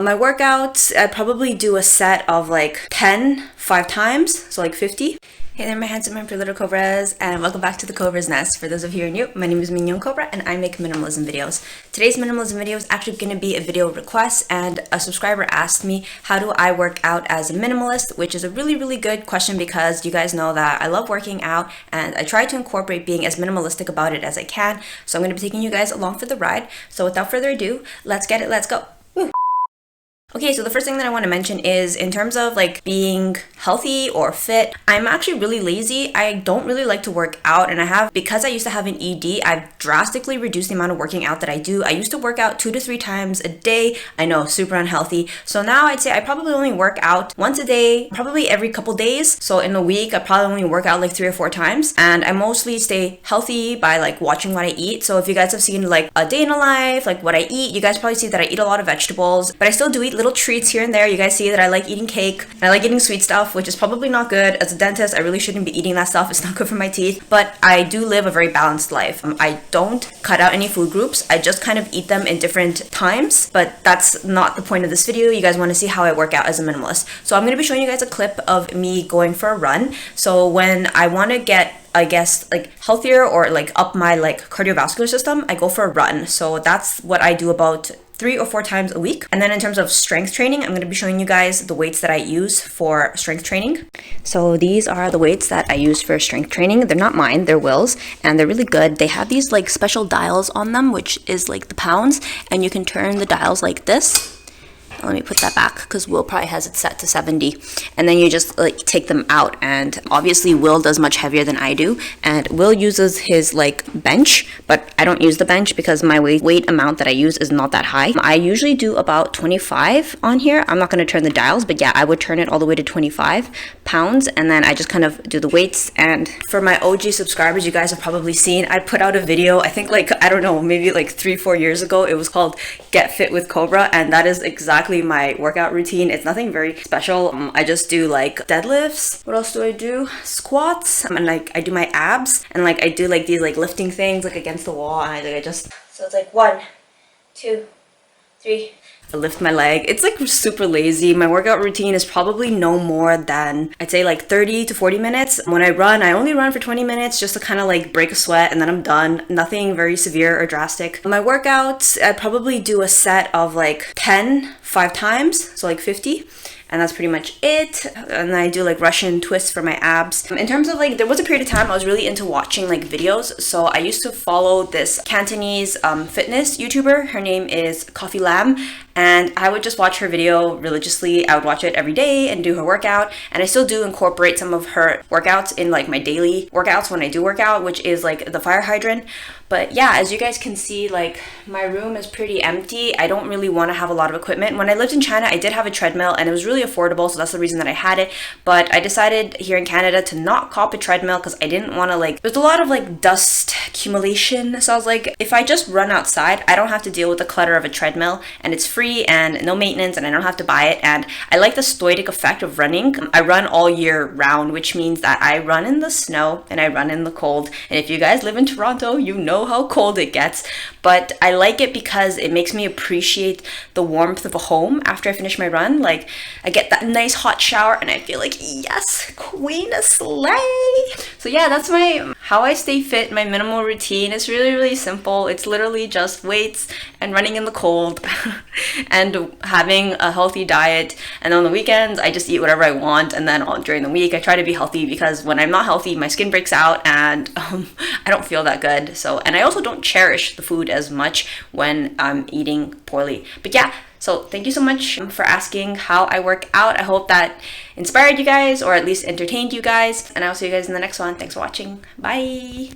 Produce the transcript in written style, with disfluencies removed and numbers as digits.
My workouts, I probably do a set of like 10, 5 times, so like 50. Hey there, my handsome and pretty little Cobras, and welcome back to the Cobra's Nest. For those of you who are new, my name is Mignon Cobra and I make minimalism videos. Today's minimalism video is actually going to be a video request, and a subscriber asked me, how do I work out as a minimalist? Which is a really good question because you guys know that I love working out and I try to incorporate being as minimalistic about it as I can. So I'm going to be taking you guys along for the ride. So without further ado, let's get it, let's go. Woo. Okay, so the first thing that I want to mention is in terms of like being healthy or fit, I'm actually really lazy. I don't really like to work out, and because I used to have an ED, I've drastically reduced the amount of working out that I do. I used to work out 2 to 3 times a day. I know, super unhealthy. So now I'd say I probably only work out once a day, probably every couple days. So in a week, I probably only work out like 3 or 4 times, and I mostly stay healthy by like watching what I eat. So if you guys have seen like a day in a life, like what I eat, you guys probably see that I eat a lot of vegetables, but I still do eat little treats here and there. You guys see that I like eating cake and I like eating sweet stuff, which is probably not good. As a dentist, I really shouldn't be eating that stuff. It's not good for my teeth, but I do live a very balanced life. I don't cut out any food groups. I just kind of eat them in different times, but that's not the point of this video. You guys want to see how I work out as a minimalist. So I'm going to be showing you guys a clip of me going for a run. So when I want to get, I guess, like healthier or like up my like cardiovascular system, I go for a run. So that's what I do about 3 or 4 times a week. And then in terms of strength training, I'm going to be showing you guys the weights that I use for strength training. So these are the weights that I use for strength training. They're not mine, they're Will's, and they're really good. They have these like special dials on them, which is like the pounds, and you can turn the dials like this. Let me put that back because Will probably has it set to 70, and then you just like take them out, and obviously Will does much heavier than I do, and Will uses his like bench, but I don't use the bench because my weight amount that I use is not that high. I usually do about 25 on here. I'm not going to turn the dials, but yeah, I would turn it all the way to 25 pounds, and then I just kind of do the weights. And for my OG subscribers, you guys have probably seen, I put out a video, I think like, I don't know, maybe like 3-4 years ago. It was called Get Fit with Cobra, and that is exactly my workout routine. It's nothing very special. I just do like deadlifts. What else do I do? Squats. And like I do my abs, and like I do like these like lifting things like against the wall, and I just, so it's like 1, 2, 3. I lift my leg. It's like super lazy. My workout routine is probably no more than, I'd say like 30 to 40 minutes. When I run, I only run for 20 minutes just to kind of like break a sweat, and then I'm done. Nothing very severe or drastic. My workouts, I probably do a set of like 10, 5 times, so like 50. And that's pretty much it. And I do like Russian twists for my abs. In terms of like, there was a period of time I was really into watching like videos. So I used to follow this Cantonese fitness YouTuber. Her name is Coffee Lam. And I would just watch her video religiously. I would watch it every day and do her workout. And I still do incorporate some of her workouts in like my daily workouts when I do work out, which is like the fire hydrant. But yeah, as you guys can see, like my room is pretty empty. I don't really want to have a lot of equipment. When I lived in China, I did have a treadmill, and it was really affordable, so that's the reason that I had it. But I decided here in Canada to not cop a treadmill because I didn't want to like, there's a lot of like dust accumulation. So I was like, if I just run outside, I don't have to deal with the clutter of a treadmill, and it's free and no maintenance, and I don't have to buy it. And I like the stoic effect of running. I run all year round, which means that I run in the snow and I run in the cold. And if you guys live in Toronto, you know how cold it gets, but I like it because it makes me appreciate the warmth of a home after I finish my run. Like I get that nice hot shower and I feel like, yes, queen slay. So yeah, that's how I stay fit. My minimal routine is really simple. It's literally just weights and running in the cold and having a healthy diet. And on the weekends, I just eat whatever I want. And then during the week, I try to be healthy because when I'm not healthy, my skin breaks out and I don't feel that good. So, and I also don't cherish the food as much when I'm eating poorly. But yeah, so thank you so much for asking how I work out. I hope that inspired you guys or at least entertained you guys. And I'll see you guys in the next one. Thanks for watching. Bye.